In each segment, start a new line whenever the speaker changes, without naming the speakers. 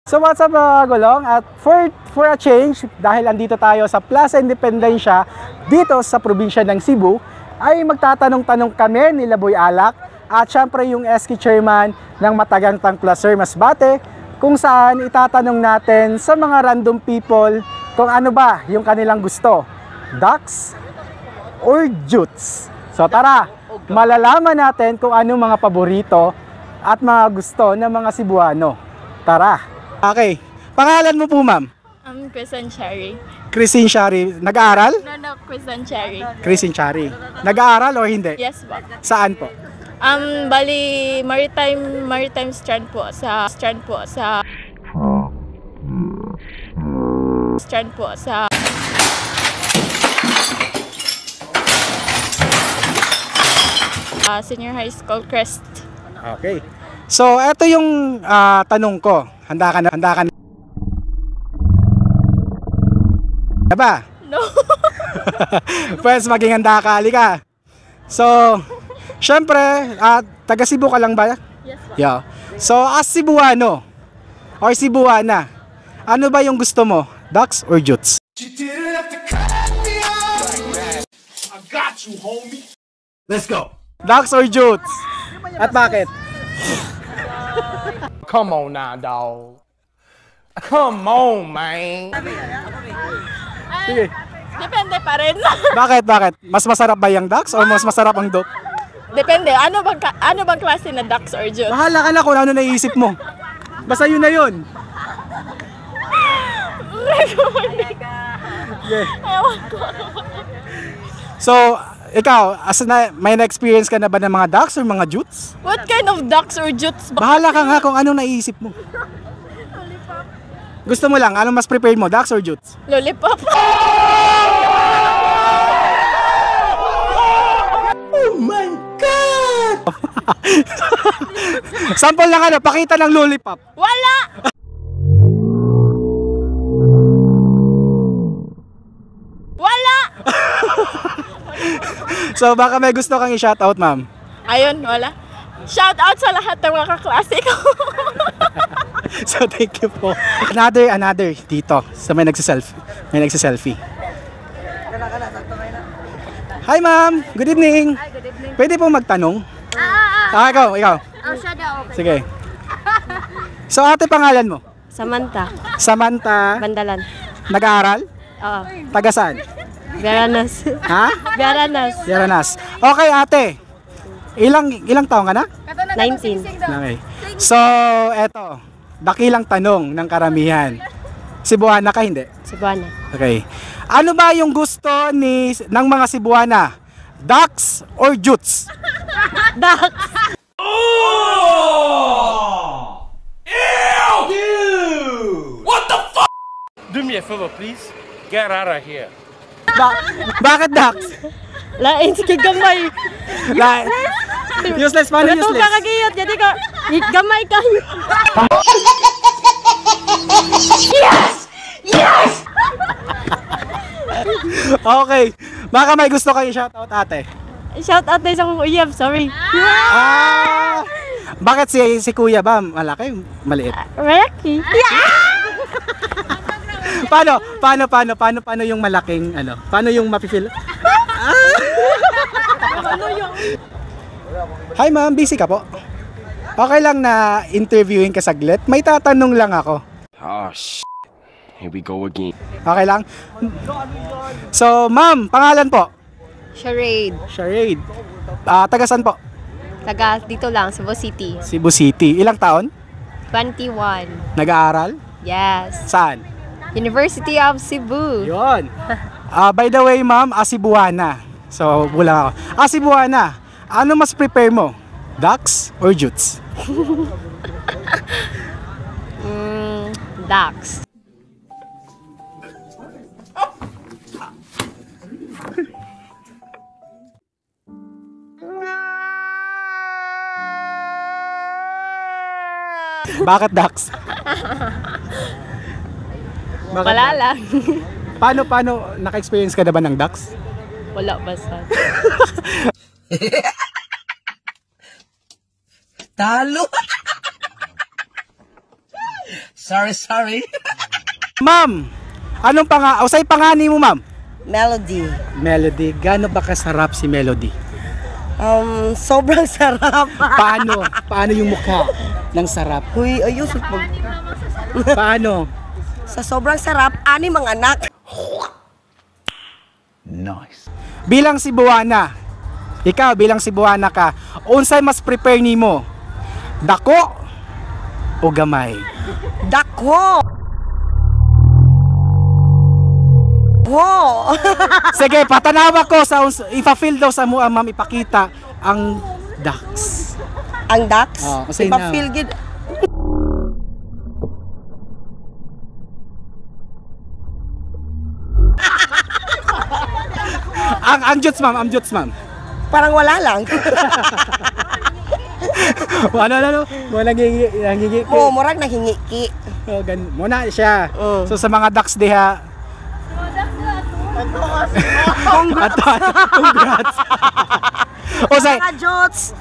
So what's up mga gulong? At for a change, dahil andito tayo sa Plaza Independencia dito sa probinsya ng Cebu, ay magtatanong-tanong kami ni Boy Alak at syempre yung SK Chairman ng Matagantang Placer Masbate, kung saan itatanong natin sa mga random people kung ano ba yung kanilang gusto, ducks or jutes. So tara, malalaman natin kung ano mga paborito at mga gusto ng mga Cebuano. Tara! Okay. Pangalan mo po, ma'am?
Christian Cherry.
Christine Shari. Nag-aaral?
No, Christian Cherry.
Christine Shari. Nag-aaral o hindi?
Yes po.
Saan po?
Bali, maritime strand po sa Senior High School Crest.
Okay. So, eto yung tanong ko. Handa ka na ba?
No.
Pwes, maging handa ka. Halika. So, syempre, taga Cebu ka lang ba?
Yes po.
Yeah. So, as Cebuano or Cebuana, ano ba yung gusto mo? Ducks or jutes?
Let's go.
Ducks or jutes? At bakit?
Come on now, dog. Come on, man.
Sige.
Depende pa rin.
Bakit? Mas masarap ba yung ducks or mas masarap ang duck?
Depende. Ano bang klase na ducks or jutes?
Bahala ka na kung ano naiisip mo. Basta yun na yun. Yeah. So, ikaw, may na-experience ka na ba ng mga ducks or mga jutes?
What kind of ducks or jutes ba?
Bahala ka nga kung anong naiisip mo. Gusto mo lang, anong mas prepared mo, ducks or jutes?
Lollipop.
Oh my God!
Sample lang pakita ng lollipop.
Wala! Wala!
So baka may gusto kang i-shoutout, ma'am.
Ayun, wala. Shout out sa lahat ng mga kaklase ko.
So thank you po. Another dito sa may nagsiselfie. Hi ma'am, good evening.
Hi, good evening.
Pwede po magtanong? Ikaw.
Oh, siya daw, okay.
Sige. So ate, pangalan mo?
Samantha,
Samantha.
Bandalan.
Nag-aaral?
Oo.
Taga saan?
Biaranas.
Ha?
Biaranas.
Yaranas. Okay ate. Ilang taong ka na?
19.
Okay. So, eto. Dakilang tanong ng karamihan. Cebuana ka, hindi?
Cebuana.
Okay. Ano ba yung gusto ng mga Cebuana? Ducks or jutes?
Ducks.
Do me a favor, please. Get out of here.
Bakit ducks?
Lain si gamay.
Useless, paano
Ito
useless?
ka kagiyot, jadi ka gamay ka.
Okay. Baka may gusto kayo shoutout, ate.
Shout out na isang uyab, sorry.
Bakit si kuya ba malaki? Maliit?
Rocky.
Paano yung malaking Paano yung mapi-feel? Hi ma'am, busy ka po? Okay lang na interviewin ka saglit? May tatanong lang ako.
Oh, here we go again.
Okay lang? So ma'am, pangalan po?
Charade.
Charade. Taga saan po?
Taga dito lang, Cebu City.
Cebu City. Ilang taon?
21.
Nag-aaral?
Yes.
Saan?
University of Cebu.
Yun. By the way ma'am, Cebuana. So, bulang ako. Cebuana, ano mas prepare mo? Ducks or jutes?
Ducks.
Bakit ducks?
Wala lang.
Paano, naka-experience ka na ba ng ducks?
Wala basta.
Talo.
Sorry.
Ma'am, anong usay pangani mo, ma'am?
Melody.
Melody. Gaano ba kasarap si Melody?
Sobrang sarap.
Paano yung mukha ng sarap?
Huy, ayos.
Paano?
Sa sobrang sarap, 6 ang anak.
Bilang Cebuana, ikaw bilang Cebuana ka, unsay mas prepare nimo? Dako o gamay?
Dako. Wow.
Sige, patanawa ko sa ipa-feel daw sa mo, ma'am, ipakita ang ducks.
Ang ducks.
Kasi na.
Ipa-feel good.
Ang juts, ma'am.
Parang wala lang.
Ano? Wala nangigi.
Oo, murag nahingi ki.
Muna siya. So sa mga ducks diha, congrats. O say,
Mga Jots,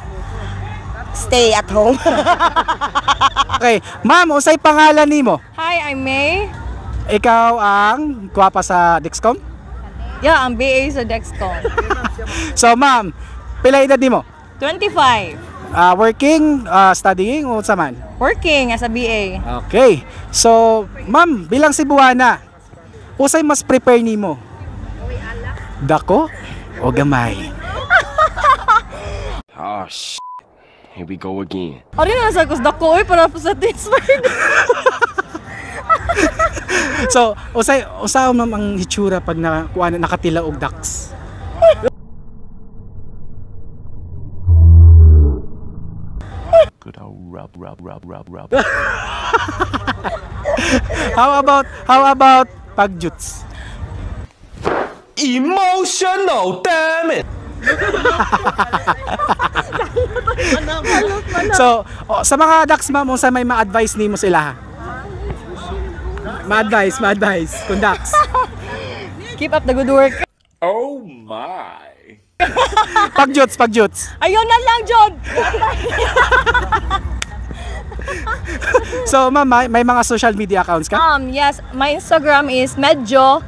stay at home.
okay, ma'am, usay pangalan nimo?
Hi, I'm May.
Ikaw ang gwapa sa Dexcom?
Yeah, ang BA sa Dexcom.
So ma'am, pila edad nimo?
25.
Working, studying o sa man?
Working as a BA.
Okay. So, ma'am, bilang Cebuana, usay mas prepare nimo? Dako o gamay?
Oh, shit. Here we go again.
Ano na sa kusdako para po sa Tinsburg?
So, usaw ma'am ang hitsura pag nakatila og ducks.
Good old rub.
How about pagjuts?
Emotional, damn it.
So, sa mga ducks ma'am, unsa may ma-advise nimo sila? Ma-advise kung ducks.
Keep up the good work.
Oh my.
Pagjuts.
Ayun na lang, John!
So, ma'am, may mga social media accounts ka?
Yes, my Instagram is Medjo.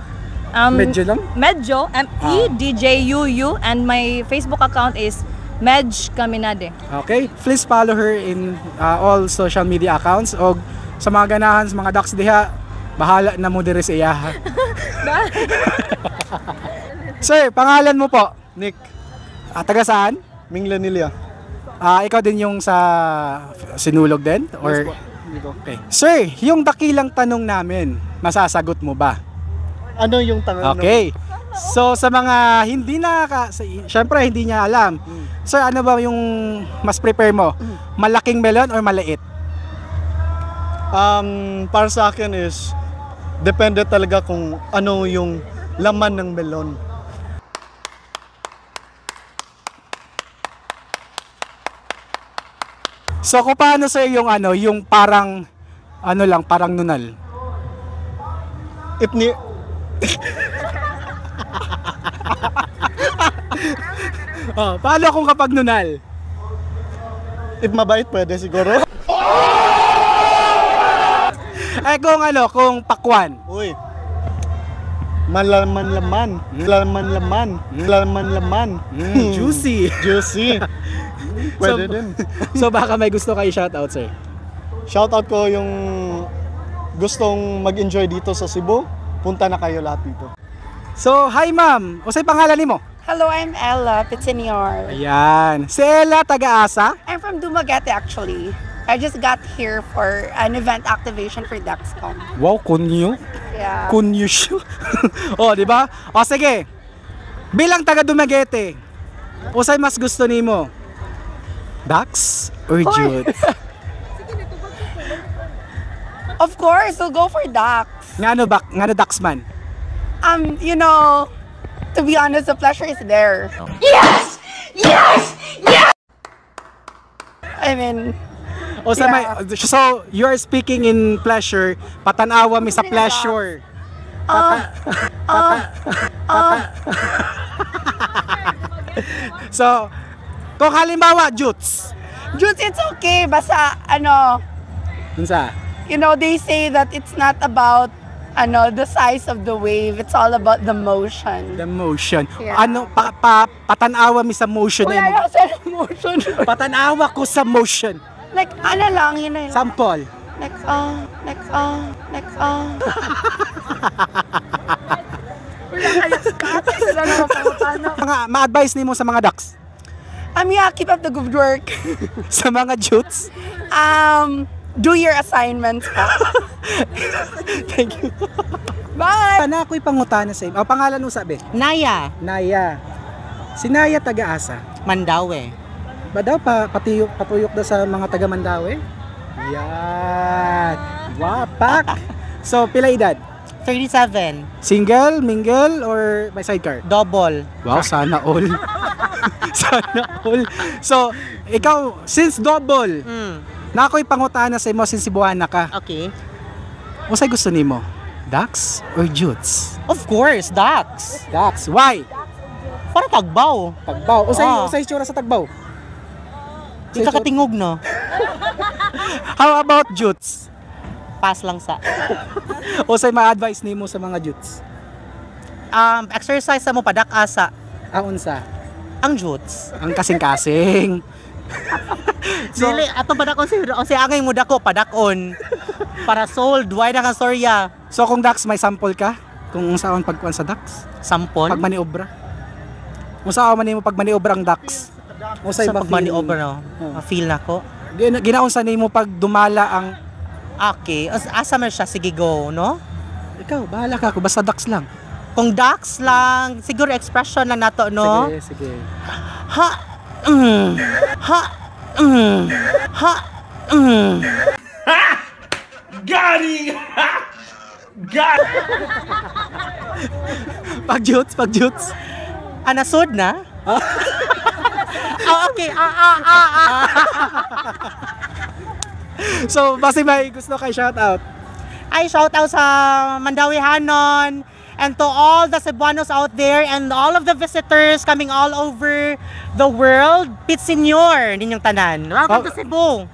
Medyo lang?
Medjo, MEDJUU, and my Facebook account is Medj Caminade.
Okay, please follow her in all social media accounts o sa mga ganahan sa mga ducks diha, bahala na mo diri sa iya. Sir, pangalan mo po?
Nick,
Taga saan?
Minglanilla.
Ikaw din yung sa sinulog din? Or okay. Sir, yung dakilang tanong namin, masasagot mo ba?
Ano yung tanong?
Okay. So sa mga hindi syempre hindi niya alam. Sir, ano ba yung mas prepare mo? Malaking melon or maliit?
Para sa akin is depende talaga kung ano yung laman ng melon.
So kung paano sir yung yung parang parang nunal?
If ni
Paano kung kapag nunal?
if mabait pwede siguro.
Kung pakwan.
Uy. Malaman-laman. Laman-laman.
Juicy.
Juicy. Pwede din.
So baka may gusto kayo shoutout sir.
Shoutout ko yung gustong mag-enjoy dito sa Cebu. Punta na kayo lahat dito.
So, hi ma'am. Usay pangalan nimo?
Hello, I'm Ella Pitsenior.
Ayan. Si Ella, taga-asa?
I'm from Dumaguete actually. I just got here for an event activation for Dexcom.
Wow, kunyo.
Yeah.
Kunyo siya. Di ba? Sige. Bilang taga Dumaguete, usay mas gusto nimo? Ducks or Jude?
Of course, we'll go for ducks.
Ngano ducks man?
You know, to be honest, the pleasure is there.
Yes! Yes! Yes!
I mean,
So, you're speaking in pleasure, patanawa mi sa pleasure. So, kung halimbawa, Jutes.
Jude, it's okay. Basta,
Unsa?
You know, they say that it's not about the size of the wave. It's all about the motion.
The motion.
Yeah.
Ano, patanawa mi sa motion na yun.
Motion.
Patanawa ko sa motion.
Like, ano lang, yun na yun.
Sample.
Like,
Mga ma-advise nimo sa mga ducks,
yeah, keep up the good work.
sa mga jutes.
Do your assignments.
Thank you.
Bye!
Ana ako'y pangutana sa imo. Pangalan mo sabi?
Naya,
Naya. Si Naya taga-asa.
Mandawi.
Ba daw patuyok daw sa mga taga Mandawi? Yan. Wapak. So, pila edad?
37,
Single, mingle, or may sidecar?
double.
Wow, sana all. Sana all. So, ikaw, since double, na ako'y pangutana sa imo since Cebuana ka.
Okay.
Usay gusto nimo? Ducks or jutes?
Of course, ducks.
Ducks. Why?
Para tagbaw.
Tagbaw.
Ah.
Usay tsura sa tagbaw.
Di ka katingog, no?
How about jutes?
Pass lang sa.
Usay ma-advise nimo sa mga jutes?
Exercise sa mo padak asa.
Unsa?
Ang jutes.
Ang kasing-kasing.
Dili, ato padakon si angay mo dako padakon. Para sold, why na kang storya?
So kung ducks, may sample ka? Kung saan pagkuhan sa ducks?
Sampol?
Pag maniobra? Kung saan man nimo pag maniobra ang ducks? Usay
Sa
ba
pag money
feeling?
over, no? Feel na ko.
Ginaunsa nimo pag dumala ang...
Okay, asa man siya, sige go, no?
Ikaw, bahala ka. Kung basta ducks lang.
Kung ducks lang, siguro expression lang nato, no?
Sige.
Ha, ha, ha,
Got him! Got
Pag jutes.
Anasod na? Okay,
So, basta may gusto kay shoutout.
I shout out sa Mandawi Hanon and to all the Cebuanos out there and all of the visitors coming all over the world. Pit Senior ninyong tanan. Welcome to Cebu.